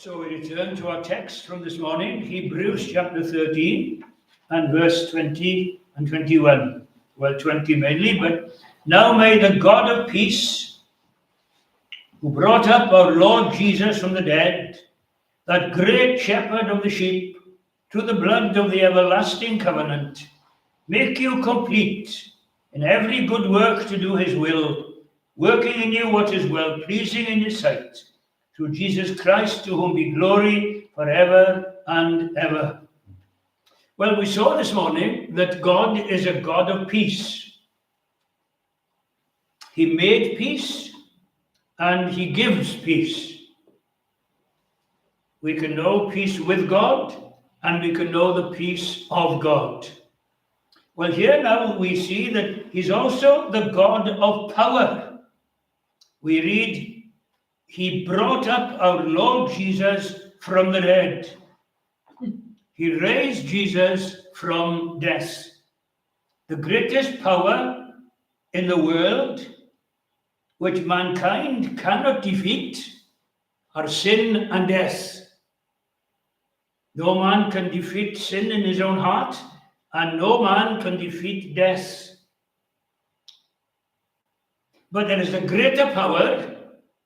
So we return to our text from this morning, Hebrews chapter 13 and verse 20 and 21. Well, 20 mainly, but now may the God of peace, who brought up our Lord Jesus from the dead, that great shepherd of the sheep, through the blood of the everlasting covenant, make you complete in every good work to do his will, working in you what is well pleasing in his sight, through Jesus Christ, to whom be glory forever and ever. Well, we saw this morning that God is a God of peace. He made peace and he gives peace. We can know peace with God and we can know the peace of God. Well, here now we see that he's also the God of power. We read, he brought up our Lord Jesus from the dead. He raised Jesus from death. The greatest power in the world, which mankind cannot defeat, are sin and death. No man can defeat sin in his own heart, and no man can defeat death. But there is a greater power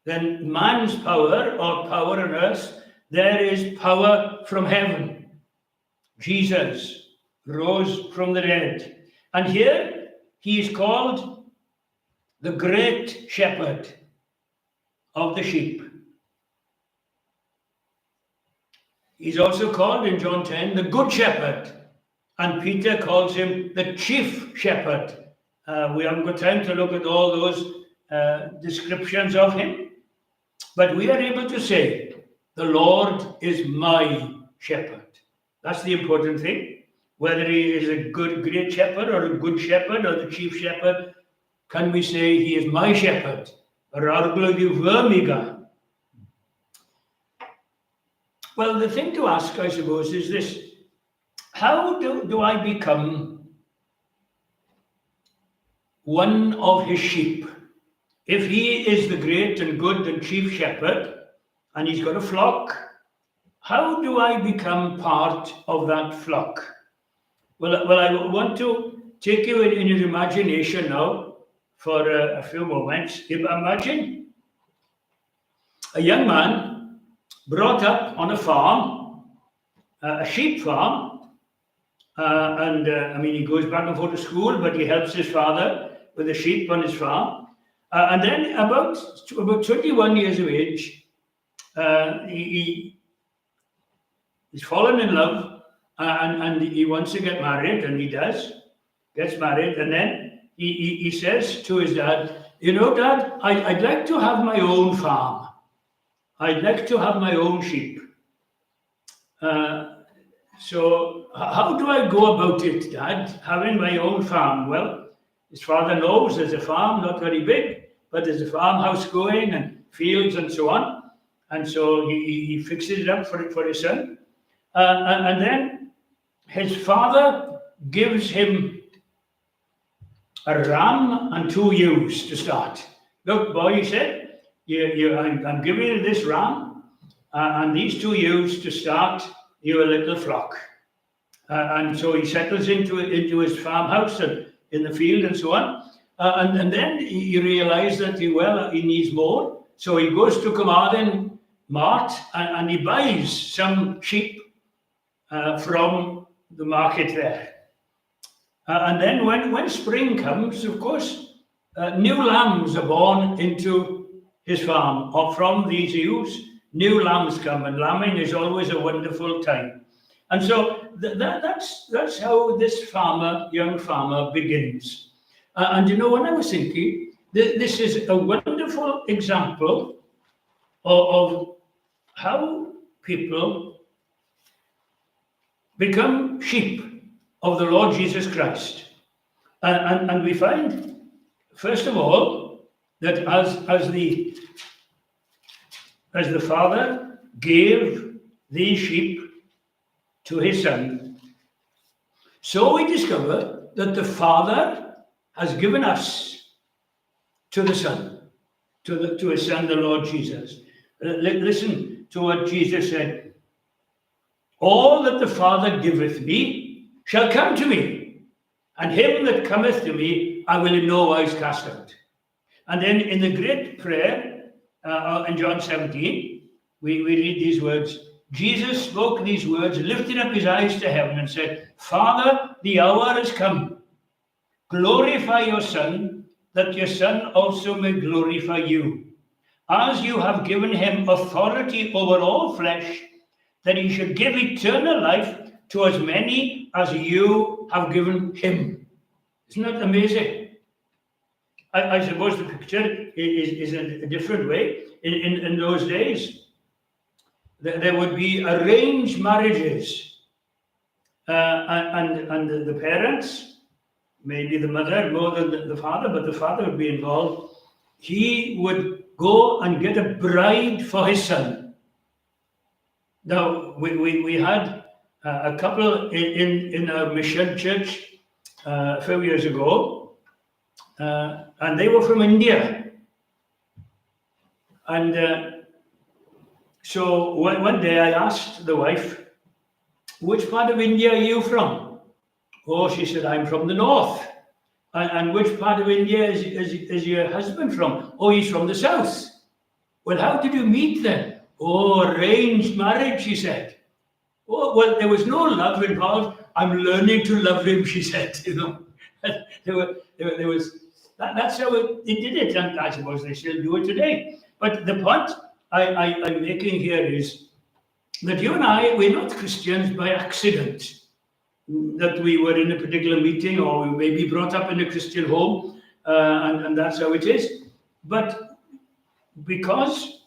than man's power or power on earth. There is power from heaven. Jesus rose from the dead. And here he is called the great shepherd of the sheep. He's also called in John 10 the good shepherd. And Peter calls him the chief shepherd. We haven't got time to look at all those descriptions of him. But we are able to say, the Lord is my shepherd. That's the important thing. Whether he is a great shepherd or a good shepherd or the chief shepherd, can we say he is my shepherd? Well, the thing to ask, I suppose, is this. How do I become one of his sheep? If he is the great and good and chief shepherd, and he's got a flock, how do I become part of that flock? Well, I want to take you in your imagination now for a few moments. Imagine a young man brought up on a farm, a sheep farm, he goes back and forth to school, but he helps his father with the sheep on his farm. And then about 21 years of age, he's fallen in love and he wants to get married, and he gets married. And then he says to his dad, you know, Dad, I'd like to have my own farm. I'd like to have my own sheep. So how do I go about it, Dad, having my own farm? Well, his father knows there's a farm, not very big, but there's a farmhouse going and fields and so on. And so he fixes it up for his son. And then his father gives him a ram and 2 ewes to start. Look, boy, he said, I'm giving you this ram and these 2 ewes to start your little flock. And so he settles into his farmhouse and in the field and so on. And then he realized that he needs more. So he goes to Carmarthen Mart and he buys some sheep from the market there. And then when spring comes, of course, new lambs are born into his farm, or from these ewes. New lambs come, and lambing is always a wonderful time. And so that's how this young farmer begins. And you know, when I was thinking, this is a wonderful example of how people become sheep of the Lord Jesus Christ. And we find, first of all, that as the father gave these sheep to his son, so we discover that the Father has given us to the Son, to his Son, the Lord Jesus. Listen, to what Jesus said. All that the Father giveth me shall come to me, and him that cometh to me I will in no wise cast out. And then in the great prayer in John 17, we read these words. Jesus spoke these words, lifted up his eyes to heaven and said, Father, the hour is come. Glorify your Son, that your Son also may glorify you. As you have given him authority over all flesh, that he should give eternal life to as many as you have given him. Isn't that amazing? I suppose the picture is a different way. In those days, there would be arranged marriages, and the parents, maybe the mother more than the father, but the father would be involved. He would go and get a bride for his son. Now, we had a couple in our mission church a few years ago, and they were from India. And so one day I asked the wife, which part of India are you from? Oh, she said, I'm from the north. And which part of India is your husband from? Oh, he's from the south. Well, how did you meet then? Oh, arranged marriage, she said. Oh, well, there was no love involved. I'm learning to love him, she said. You know, there was that's how they did it, and I suppose they still do it today. But the point I'm making here is that you and I, we're not Christians by accident. That we were in a particular meeting, or we may be brought up in a Christian home, and that's how it is. But because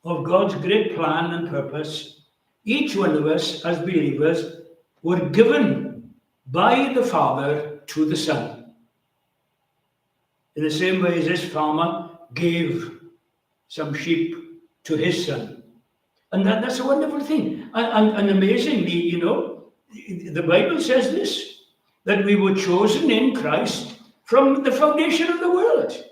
of God's great plan and purpose, each one of us as believers were given by the Father to the Son. In the same way as this farmer gave some sheep to his son. And that's a wonderful thing. And amazingly, you know, the Bible says this, that we were chosen in Christ from the foundation of the world.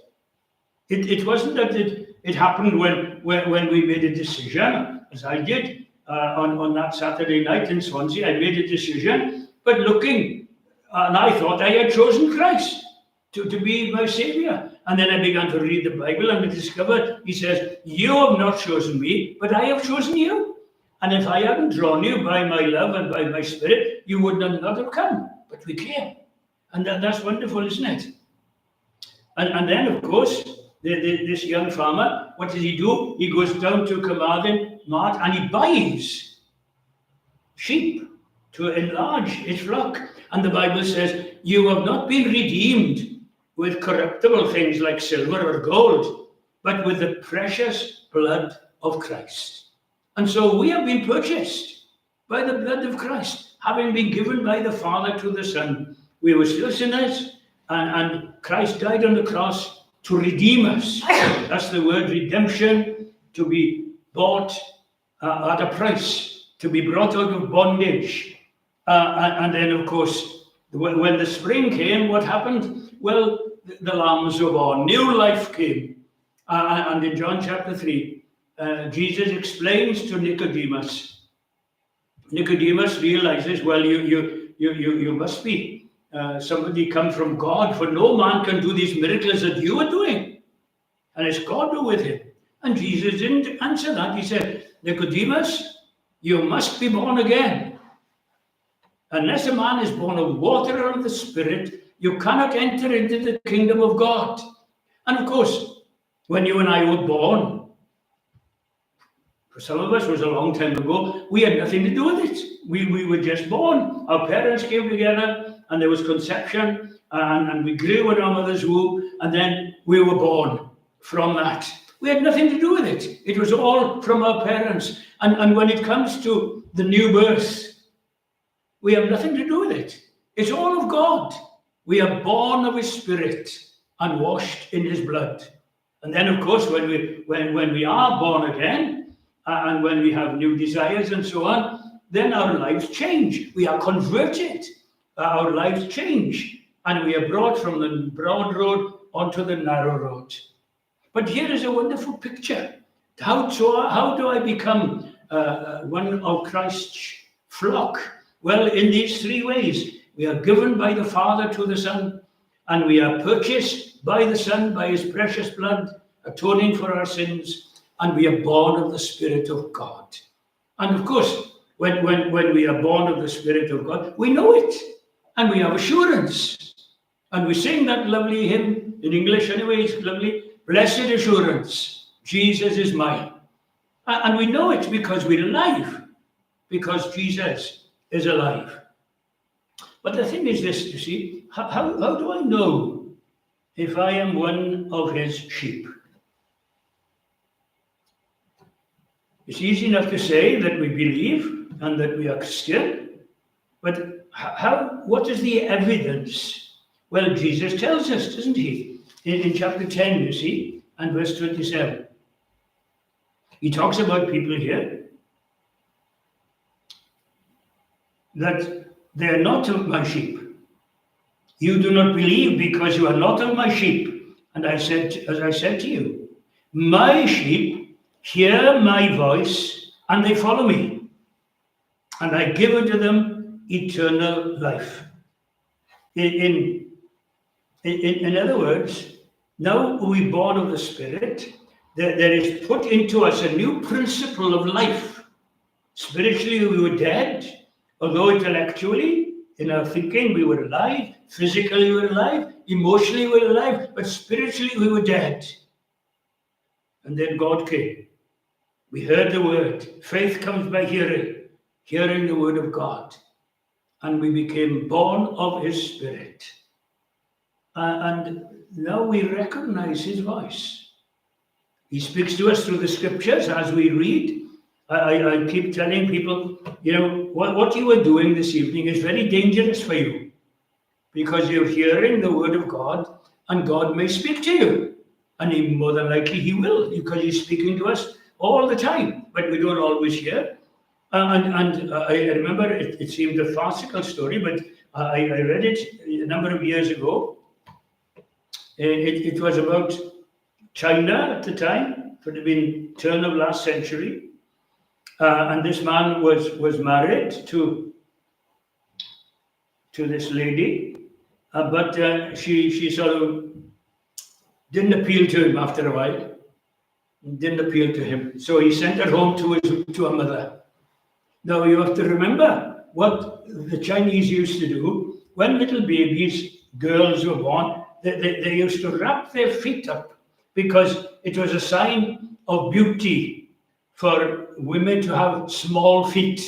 It wasn't that it happened when we made a decision, as I did on that Saturday night in Swansea. I made a decision, but looking, and I thought I had chosen Christ to be my Savior. And then I began to read the Bible, and I discovered, he says, you have not chosen me, but I have chosen you. And if I hadn't drawn you by my love and by my Spirit, you would not have come. But we came. And that's wonderful, isn't it? And then, of course, this young farmer, what does he do? He goes down to Carmarthen Mart and he buys sheep to enlarge his flock. And the Bible says, you have not been redeemed with corruptible things like silver or gold, but with the precious blood of Christ. And so we have been purchased by the blood of Christ, having been given by the Father to the Son. We were still sinners, and Christ died on the cross to redeem us. That's the word redemption, to be bought at a price, to be brought out of bondage. And then, of course, when the spring came, what happened? Well, the lambs were born. New life came. And in John chapter 3, Jesus explains to Nicodemus. Nicodemus realizes, well, you must be somebody come from God, for no man can do these miracles that you are doing. And it's God who with him. And Jesus didn't answer that. He said, Nicodemus, you must be born again. Unless a man is born of water and of the Spirit, you cannot enter into the kingdom of God. And of course, when you and I were born, for some of us it was a long time ago, we had nothing to do with it. We were just born. Our parents came together and there was conception and we grew in our mother's womb and then we were born from that. We had nothing to do with it. It was all from our parents. And when it comes to the new birth, we have nothing to do with it. It's all of God. We are born of his Spirit and washed in his blood. And then, of course, when we are born again, and when we have new desires and so on, then our lives change. We are converted. Our lives change. And we are brought from the broad road onto the narrow road. But here is a wonderful picture How do I become one of Christ's flock? Well, in these three ways. We are given by the Father to the Son, and we are purchased by the Son, by his precious blood, atoning for our sins, and we are born of the Spirit of God. And of course, when we are born of the Spirit of God, we know it, and we have assurance. And we sing that lovely hymn, in English anyway, it's lovely, Blessed Assurance, Jesus is mine. And we know it because we're alive, because Jesus is alive. But the thing is this, you see, how do I know if I am one of his sheep? It's easy enough to say that we believe and that we are Christian, but what is the evidence? Well, Jesus tells us, doesn't he? In chapter 10, you see, and verse 27. He talks about people here that they are not of my sheep. You do not believe because you are not of my sheep. And as I said to you, my sheep hear my voice and they follow me. And I give unto them eternal life. In other words, now we're born of the Spirit, there is put into us a new principle of life. Spiritually, we were dead, although intellectually, in our thinking, we were alive. Physically, we were alive. Emotionally, we were alive. But spiritually, we were dead. And then God came. We heard the word. Faith comes by hearing the word of God. And we became born of his Spirit. And now we recognize his voice. He speaks to us through the scriptures as we read. I keep telling people, what you are doing this evening is very dangerous for you, because you're hearing the word of God, and God may speak to you, and more than likely he will, because he's speaking to us all the time, but we don't always hear. And I remember it seemed a farcical story, but I read it a number of years ago. It was about China at the time. It would have been turn of last century. And this man was married to this lady, but she sort of didn't appeal to him after a while. Didn't appeal to him, so he sent her home to her mother. Now you have to remember what the Chinese used to do when little babies, girls were born. They used to wrap their feet up because it was a sign of beauty for women to have small feet.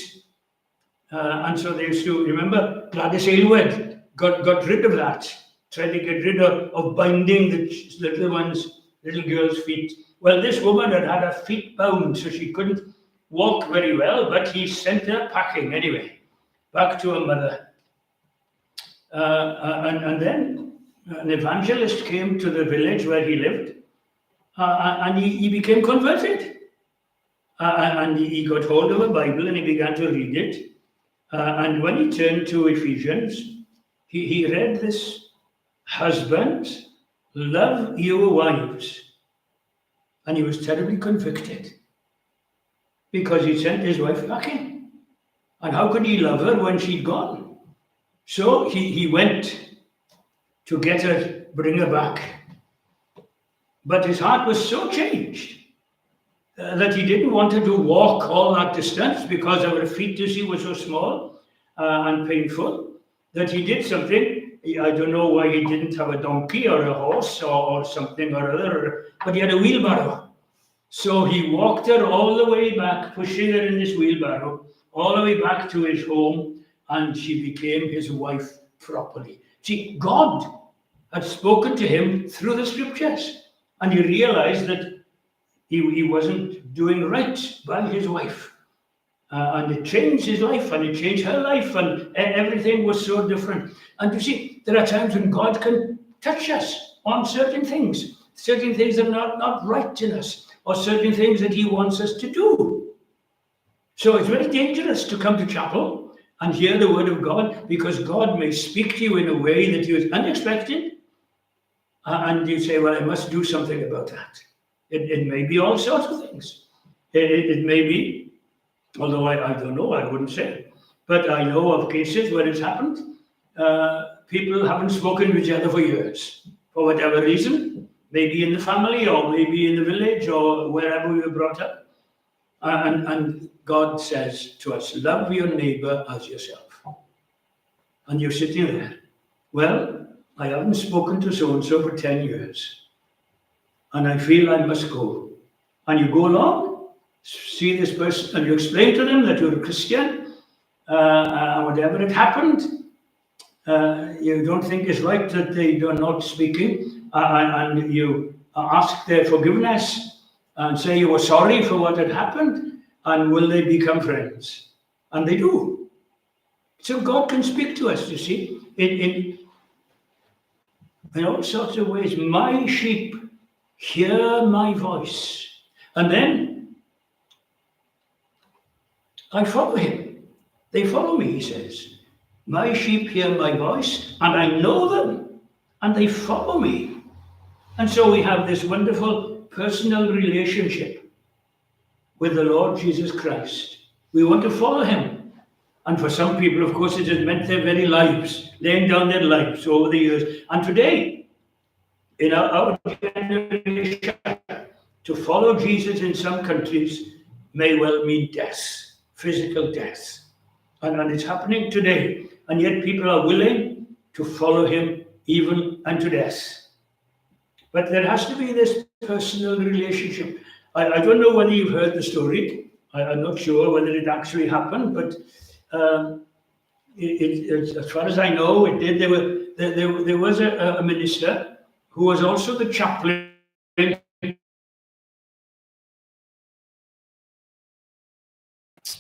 And so they used to, remember, Gladys Aylward got rid of that, tried to get rid of binding the little girl's feet. Well, this woman had her feet bound, so she couldn't walk very well, but he sent her packing anyway, back to her mother. And then an evangelist came to the village where he lived, and he became converted. And he got hold of a Bible and he began to read it. And when he turned to Ephesians, he read this: husbands, love your wives. And he was terribly convicted because he sent his wife packing. And how could he love her when she'd gone? So he went to get her, bring her back. But his heart was so changed that he didn't want her to walk all that distance because her feet, you see, were so small and painful, that he did something. I don't know why he didn't have a donkey or a horse or something or other, but he had a wheelbarrow. So he walked her all the way back, pushing her in this wheelbarrow, all the way back to his home, and she became his wife properly. See, God had spoken to him through the scriptures, and he realized that he wasn't doing right by his wife. And it changed his life, and it changed her life, and everything was so different. And you see, there are times when God can touch us on certain things that are not right in us, or certain things that he wants us to do. So it's very dangerous to come to chapel and hear the word of God, because God may speak to you in a way that is unexpected, and you say, well, I must do something about that. It may be all sorts of things. It may be, although I don't know, I wouldn't say. But I know of cases where it's happened. People haven't spoken to each other for years, for whatever reason, maybe in the family or maybe in the village or wherever we were brought up. And God says to us, love your neighbor as yourself. And you're sitting there. Well, I haven't spoken to so-and-so for 10 years. And I feel I must go. And you go along, see this person, and you explain to them that you're a Christian, whatever had happened, you don't think it's right that they are not speaking, and you ask their forgiveness and say you were sorry for what had happened, and will they become friends? And they do. So God can speak to us, you see, in all sorts of ways. My sheep hear my voice. And then I follow him. They follow me, he says. My sheep hear my voice, and I know them, and they follow me. And so we have this wonderful personal relationship with the Lord Jesus Christ. We want to follow him. And for some people, of course, it has meant their very lives, laying down their lives over the years. And today, in our generation, to follow Jesus in some countries may well mean death, physical death. And it's happening today. And yet people are willing to follow him even unto death. But there has to be this personal relationship. I don't know whether you've heard the story. I'm not sure whether it actually happened, but as far as I know, it did. There was a minister who was also the chaplain.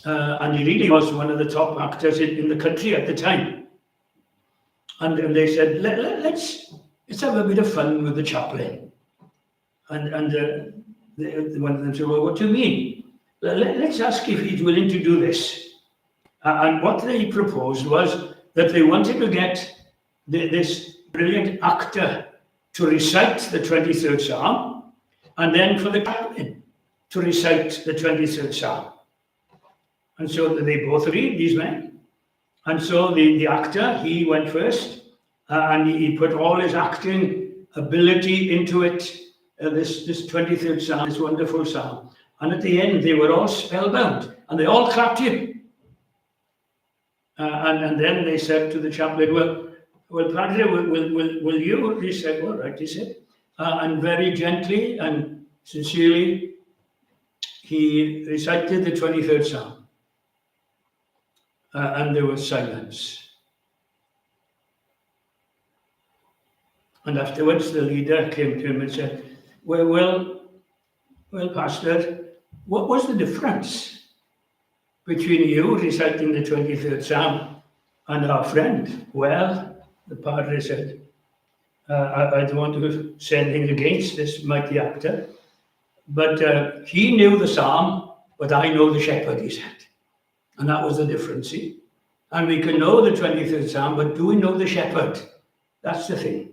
And he really was one of the top actors in the country at the time. And they said, let's have a bit of fun with the chaplain. And one of them said, well, what do you mean? Let's ask if he's willing to do this. And what they proposed was that they wanted to get this brilliant actor to recite the 23rd Psalm, and then for the chaplain to recite the 23rd Psalm. And so they both read, these men. And so the actor, he went first, and he put all his acting ability into it, this 23rd Psalm, this wonderful Psalm. And at the end, they were all spellbound, and they all clapped him. And then they said to the chaplain, well, Padre, will you? He said, all right, he said. And very gently and sincerely, he recited the 23rd Psalm. And there was silence. And afterwards, the leader came to him and said, well, Pastor, what was the difference between you reciting the 23rd Psalm and our friend? Well, the Padre said, I don't want to say anything against this mighty actor, but he knew the Psalm, but I know the shepherd, he said. And that was the difference, see? And we can know the 23rd Psalm, but do we know the shepherd? That's the thing.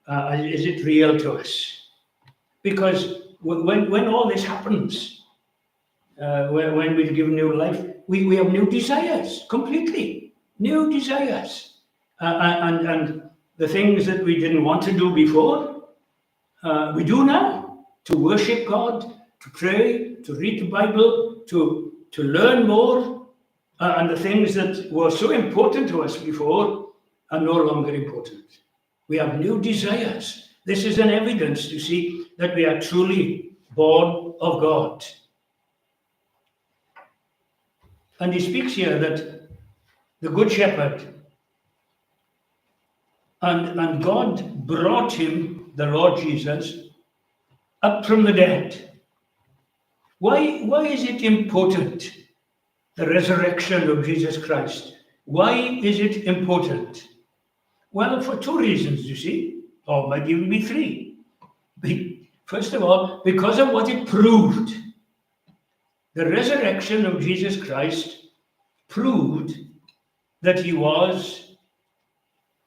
Is it real to us? Because when all this happens, when we give new life, we have new desires, completely. New desires. And the things that we didn't want to do before, we do now. To worship God, to pray, to read the Bible, to learn more. And the things that were so important to us before are no longer important. We have new desires. This is an evidence, you see, that we are truly born of God. And he speaks here that the Good Shepherd, and God brought him, the Lord Jesus, up from the dead. Why is it important? The resurrection of Jesus Christ. Why is it important? Well, for two reasons, you see, or might even be three. First of all, because of what it proved. The resurrection of Jesus Christ proved that he was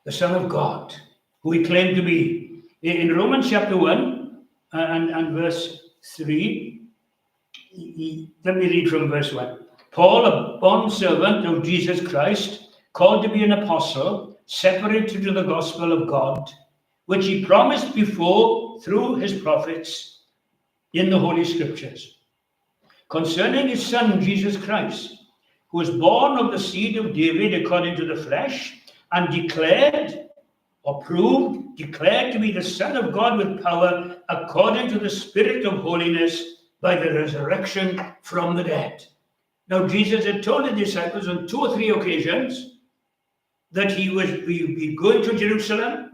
the Son of God, who he claimed to be. In Romans chapter 1 and verse 3, let me read from verse 1. Paul, a bondservant of Jesus Christ, called to be an apostle, separated to the gospel of God, which he promised before through his prophets in the Holy Scriptures, concerning his Son, Jesus Christ, who was born of the seed of David according to the flesh, and declared to be the Son of God with power, according to the Spirit of holiness, by the resurrection from the dead. Now, Jesus had told the disciples on 2 or 3 occasions that he would be going to Jerusalem,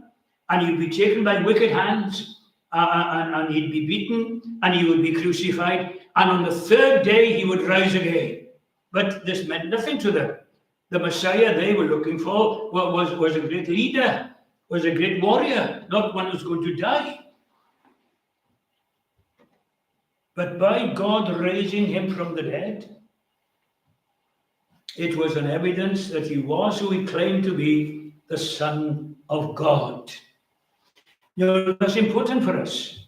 and he would be taken by wicked hands, and he'd be beaten, and he would be crucified, and on the 3rd day he would rise again. But this meant nothing to them. The Messiah they were looking for was a great leader, was a great warrior, not one who's going to die. But by God raising him from the dead, it was an evidence that he was who he claimed to be, the Son of God. You know, that's important for us.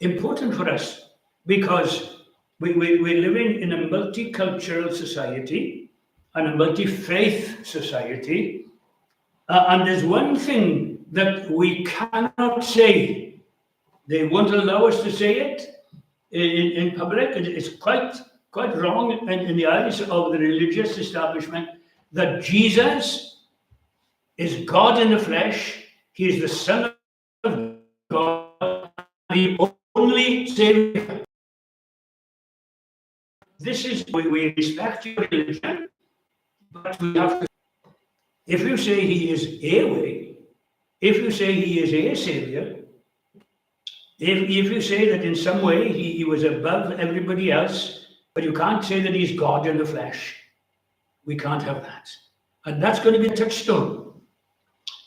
Important for us because we're living in a multicultural society and a multi-faith society. And there's one thing that we cannot say. They won't allow us to say it in public. It's quite wrong in the eyes of the religious establishment that Jesus is God in the flesh. He is the Son of God, the only Savior. This is, we respect your religion, but we have to. If you say he is a way, if you say he is a Savior, if you say that in some way he was above everybody else, but you can't say that he's God in the flesh. We can't have that. And that's going to be a touchstone.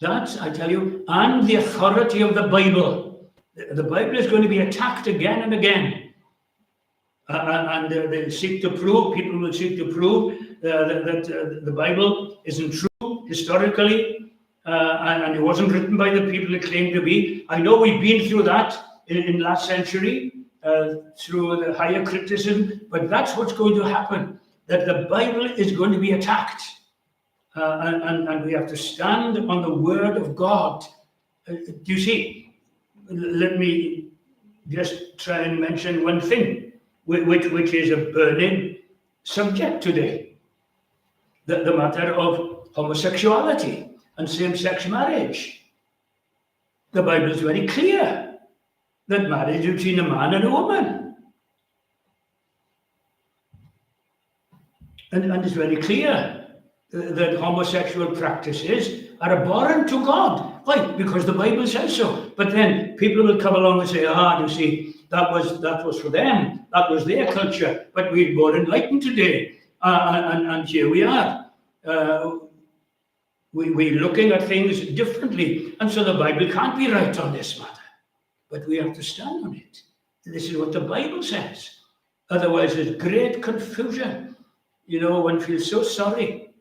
That, I tell you, and the authority of the Bible. The Bible is going to be attacked again and again. They seek to prove, people will seek to prove that the Bible isn't true historically, and it wasn't written by the people it claimed to be. I know we've been through that in last century, through the higher criticism, but that's what's going to happen, that the Bible is going to be attacked. And we have to stand on the word of God. Do you see? Let me just try and mention one thing, which is a burning subject today. The matter of homosexuality and same-sex marriage. The Bible is very clear that marriage is between a man and a woman. And it's very clear that homosexual practices are abhorrent to God. Why? Because the Bible says so. But then people will come along and say, you see, that was for them. That was their culture. But we're more enlightened today. And here we are. We're looking at things differently. And so the Bible can't be right on this matter. But we have to stand on it. This is what the Bible says. Otherwise, there's great confusion. You know, one feels so sorry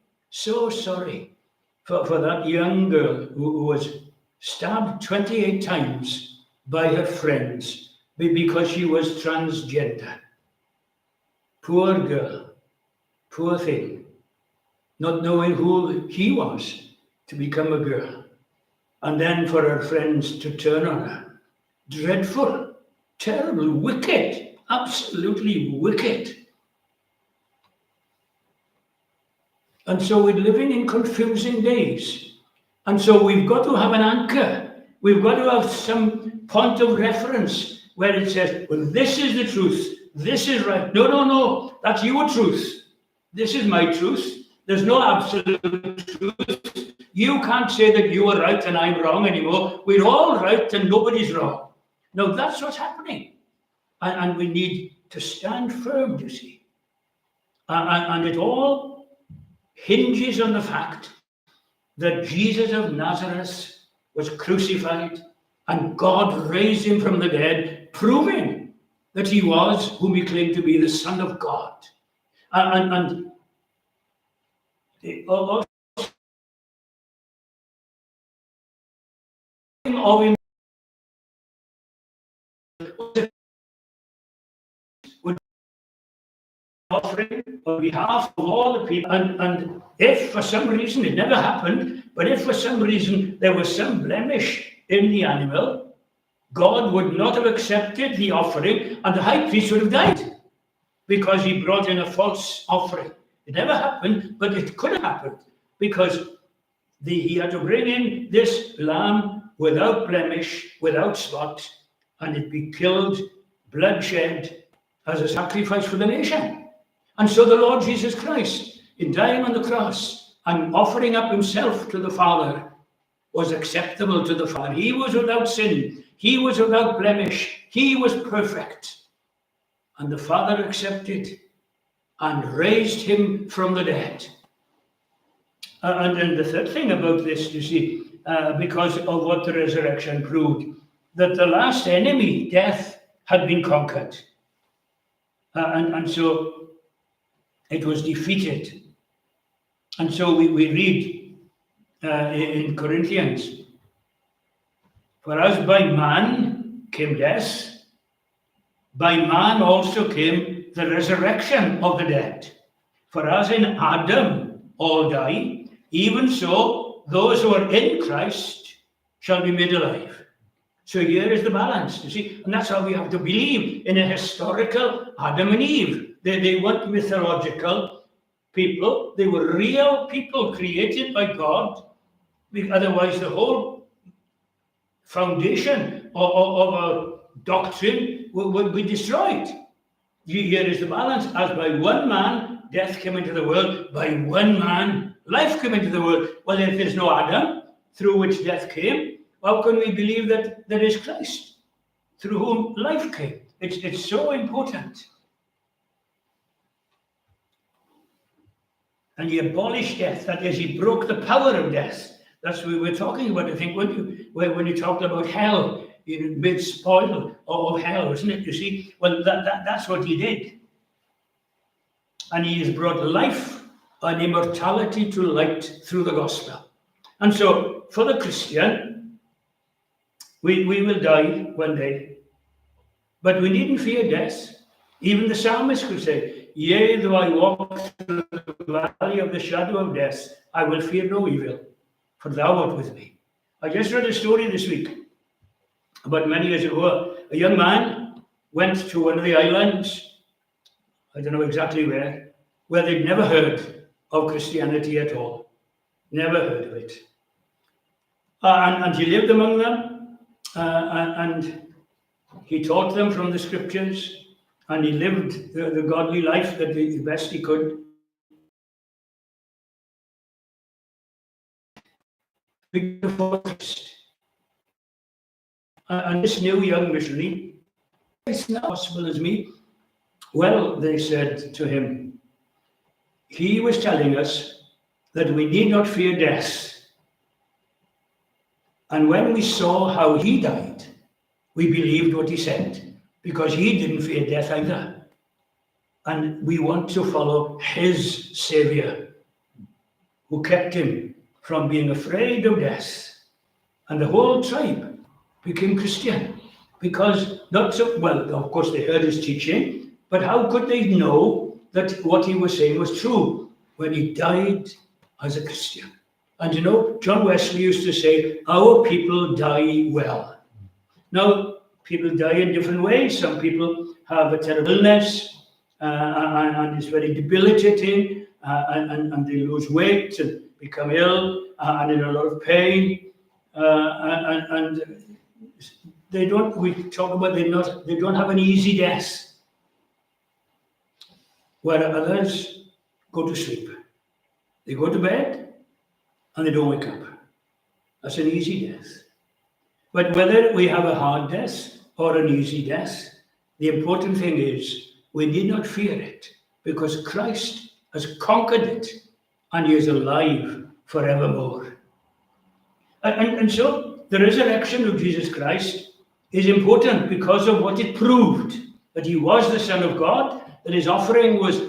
for that young girl who was stabbed 28 times by her friends because she was transgender. Poor girl, poor thing, not knowing who he was to become a girl. And then for her friends to turn on her. Dreadful, terrible, wicked, absolutely wicked. And so we're living in confusing days. And so we've got to have an anchor. We've got to have some point of reference where it says, well, this is the truth. This is right. No. That's your truth. This is my truth. There's no absolute truth. You can't say that you are right and I'm wrong anymore. We're all right and nobody's wrong. No, that's what's happening. And we need to stand firm, you see. And it all hinges on the fact that Jesus of Nazareth was crucified and God raised him from the dead, proving that he was whom he claimed to be, the Son of God. And also of him offering on behalf of all the people. And if for some reason, it never happened, but if for some reason there was some blemish in the animal, God would not have accepted the offering, and the high priest would have died because he brought in a false offering. It never happened, but it could have happened because he had to bring in this lamb without blemish, without spot, and it be killed, bloodshed, as a sacrifice for the nation. And so the Lord Jesus Christ, in dying on the cross and offering up himself to the Father, was acceptable to the Father. He was without sin. He was without blemish. He was perfect. And the Father accepted and raised him from the dead. And then the third thing about this, you see, because of what the resurrection proved, that the last enemy, death, had been conquered. And so it was defeated. And so we read in Corinthians, for as by man came death, by man also came the resurrection of the dead. For as in Adam all die, even so those who are in Christ shall be made alive. So here is the balance, you see, and that's how we have to believe in a historical Adam and Eve. They weren't mythological people, they were real people created by God. Otherwise, the whole foundation of our doctrine would be destroyed. Here is the balance. As by one man, death came into the world, by one man, life came into the world. Well, if there's no Adam, through which death came, how can we believe that there is Christ, through whom life came? It's so important. And he abolished death. That is, he broke the power of death. That's what we were talking about, I think, when you talked about hell, made spoil of hell, isn't it? You see, well, that's what he did. And he has brought life and immortality to light through the gospel. And so, for the Christian, we will die one day, but we needn't fear death. Even the psalmist could say, yea, though I walk through the valley of the shadow of death, I will fear no evil, for thou art with me. I just read a story this week about many years ago. A young man went to one of the islands, I don't know exactly where they'd never heard of Christianity at all. Never heard of it. And he lived among them, and he taught them from the scriptures, and he lived the godly life that the best he could. And this new young missionary, it's not possible as me. Well, they said to him, he was telling us that we need not fear death. And when we saw how he died, we believed what he said, because he didn't fear death either. And we want to follow his Savior, who kept him from being afraid of death. And the whole tribe became Christian, because of course they heard his teaching, but how could they know that what he was saying was true when he died as a Christian? And John Wesley used to say, our people die well. Now, people die in different ways. Some people have a terrible illness, and it's very debilitating, and they lose weight and become ill, and in a lot of pain, and they don't have an easy death, where others go to sleep. They go to bed, and they don't wake up. That's an easy death. But whether we have a hard death or an easy death, the important thing is we need not fear it, because Christ has conquered it, and he is alive forevermore. And so the resurrection of Jesus Christ is important because of what it proved, that he was the Son of God, that his offering was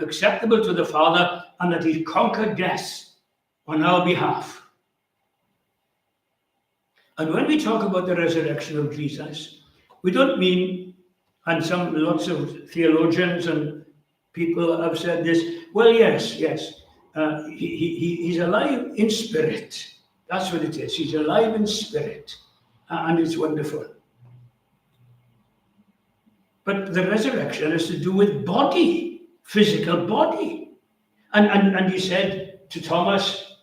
acceptable to the Father, and that he conquered death on our behalf. And when we talk about the resurrection of Jesus, we don't mean, and lots of theologians and People have said this. Well, yes. He's alive in spirit. That's what it is. He's alive in spirit. And it's wonderful. But the resurrection has to do with body, physical body. And he said to Thomas,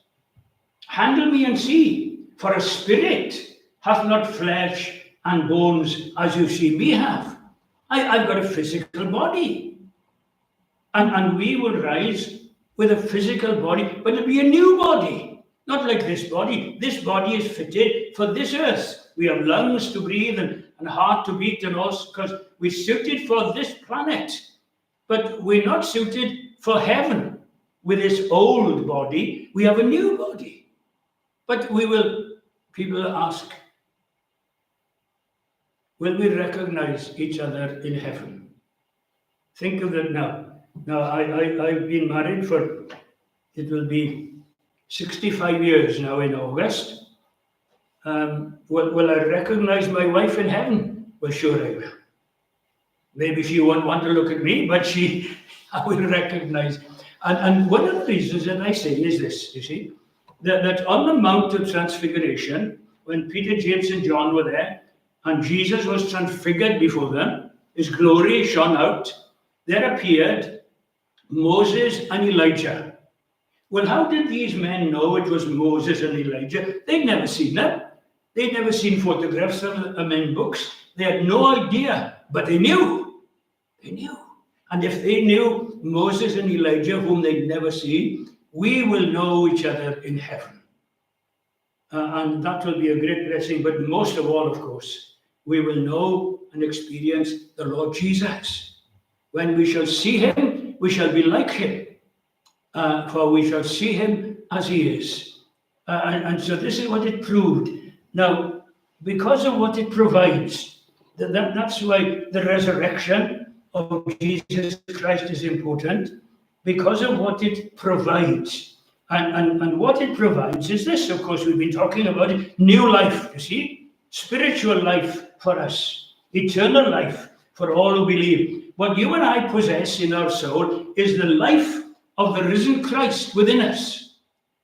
handle me and see, for a spirit hath not flesh and bones as you see me have. I've got a physical body. And we will rise with a physical body, but it'll be a new body, not like this body. This body is fitted for this earth. We have lungs to breathe and heart to beat, and also because we're suited for this planet. But we're not suited for heaven. With this old body, we have a new body. But people ask, will we recognize each other in heaven? Think of it now. Now, I've been married it will be 65 years now in August. Will I recognize my wife in heaven? Well, sure I will. Maybe she won't want to look at me, but I will recognize. And one of the reasons that I say is this, you see, that on the Mount of Transfiguration, when Peter, James, and John were there, and Jesus was transfigured before them, his glory shone out, there appeared Moses and Elijah. Well, how did these men know it was Moses and Elijah? They'd never seen them. They'd never seen photographs of them in books. They had no idea, but they knew. They knew. And if they knew Moses and Elijah, whom they'd never seen, we will know each other in heaven. And that will be a great blessing. But most of all, of course, we will know and experience the Lord Jesus. When we shall see him, we shall be like him. For we shall see him as he is. And so this is what it proved. Now, because of what it provides, that's why the resurrection of Jesus Christ is important, because of what it provides. And what it provides is this, of course, we've been talking about it, new life, you see, spiritual life for us, eternal life for all who believe. What you and I possess in our soul is the life of the risen Christ within us.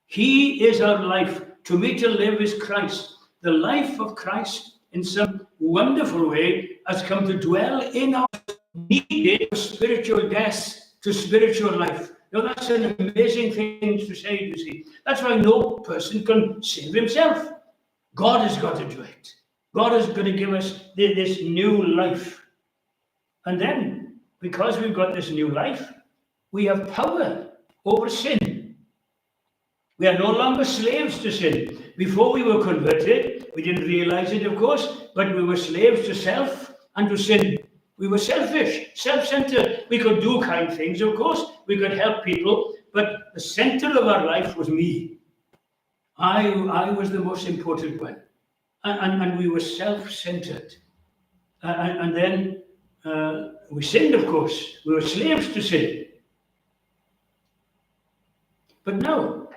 He is our life. To me, to live is Christ. The life of Christ, in some wonderful way, has come to dwell in us, needed spiritual death to spiritual life. Now, that's an amazing thing to say, you see. That's why no person can save himself. God has got to do it. God is going to give us this new life. And then, because we've got this new life, we have power over sin. We are no longer slaves to sin. Before we were converted, we didn't realize it, of course, but we were slaves to self and to sin. We were selfish, self-centered. We could do kind things, of course. We could help people, but the center of our life was me. I was the most important one. And we were self-centered. And then we sinned, of course. We were slaves to sin. But now,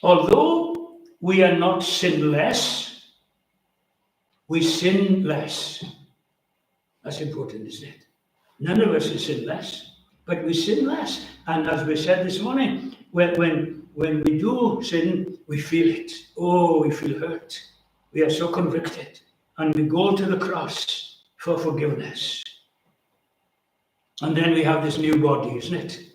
although we are not sinless, we sin less. That's important, isn't it? None of us is sinless, but we sin less. And as we said this morning, when we do sin, we feel it. Oh, we feel hurt. We are so convicted. And we go to the cross for forgiveness. And then we have this new body, isn't it?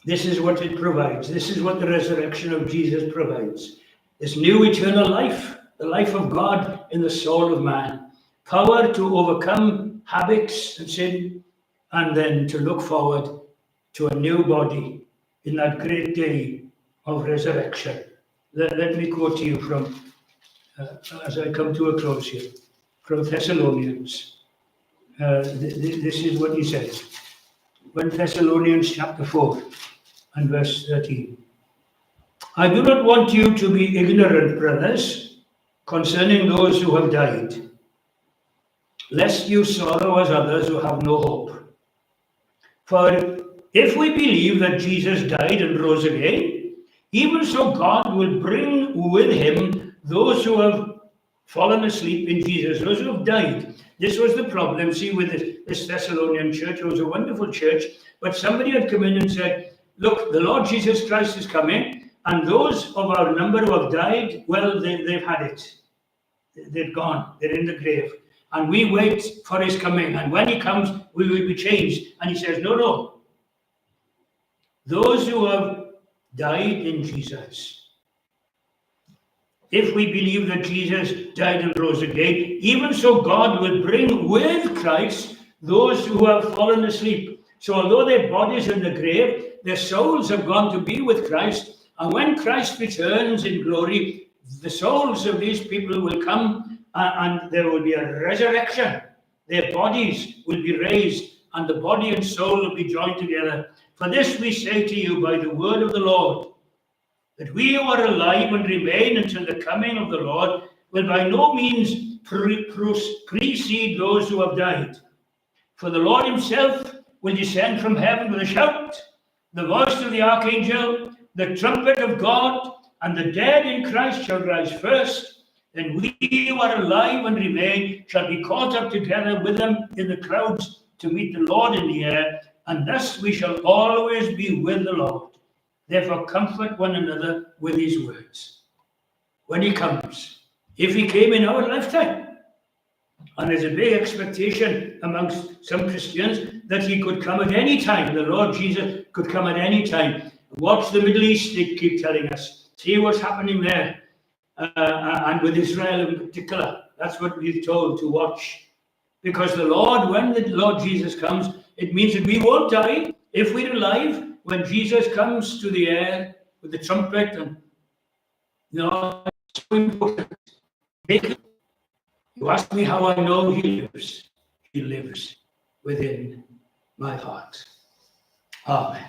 This is what it provides. This is what the resurrection of Jesus provides. This new eternal life, the life of God in the soul of man. Power to overcome habits and sin, and then to look forward to a new body in that great day of resurrection. Let me quote to you from, as I come to a close here, from Thessalonians. This is what he says. 1 Thessalonians chapter 4 and verse 13. I do not want you to be ignorant, brothers, concerning those who have died, lest you sorrow as others who have no hope. For if we believe that Jesus died and rose again, even so God will bring with him those who have fallen asleep in Jesus, those who have died. This was the problem, see, with this Thessalonian church. It was a wonderful church, but somebody had come in and said, look, the Lord Jesus Christ is coming, and those of our number who have died, well, they've had it. They're gone. They're in the grave. And we wait for his coming. And when he comes, we will be changed. And he says, no. Those who have died in Jesus, if we believe that Jesus died and rose again, even so God will bring with Christ those who have fallen asleep. So although their bodies are in the grave, their souls have gone to be with Christ. And when Christ returns in glory, the souls of these people will come and there will be a resurrection. Their bodies will be raised and the body and soul will be joined together. For this we say to you by the word of the Lord, that we who are alive and remain until the coming of the Lord will by no means precede those who have died. For the Lord himself will descend from heaven with a shout, the voice of the archangel, the trumpet of God, and the dead in Christ shall rise first. Then we who are alive and remain shall be caught up together with them in the clouds to meet the Lord in the air, and thus we shall always be with the Lord. Therefore comfort one another with these words. When he comes, if he came in our lifetime, and there's a big expectation amongst some Christians that he could come at any time. The Lord Jesus could come at any time. Watch the Middle East, they keep telling us. See what's happening there. And with Israel in particular. That's what we're told to watch. Because the Lord, when the Lord Jesus comes, it means that we won't die. If we're alive, when Jesus comes to the air with the trumpet, and it's so important. You ask me how I know he lives. He lives within my heart. Amen.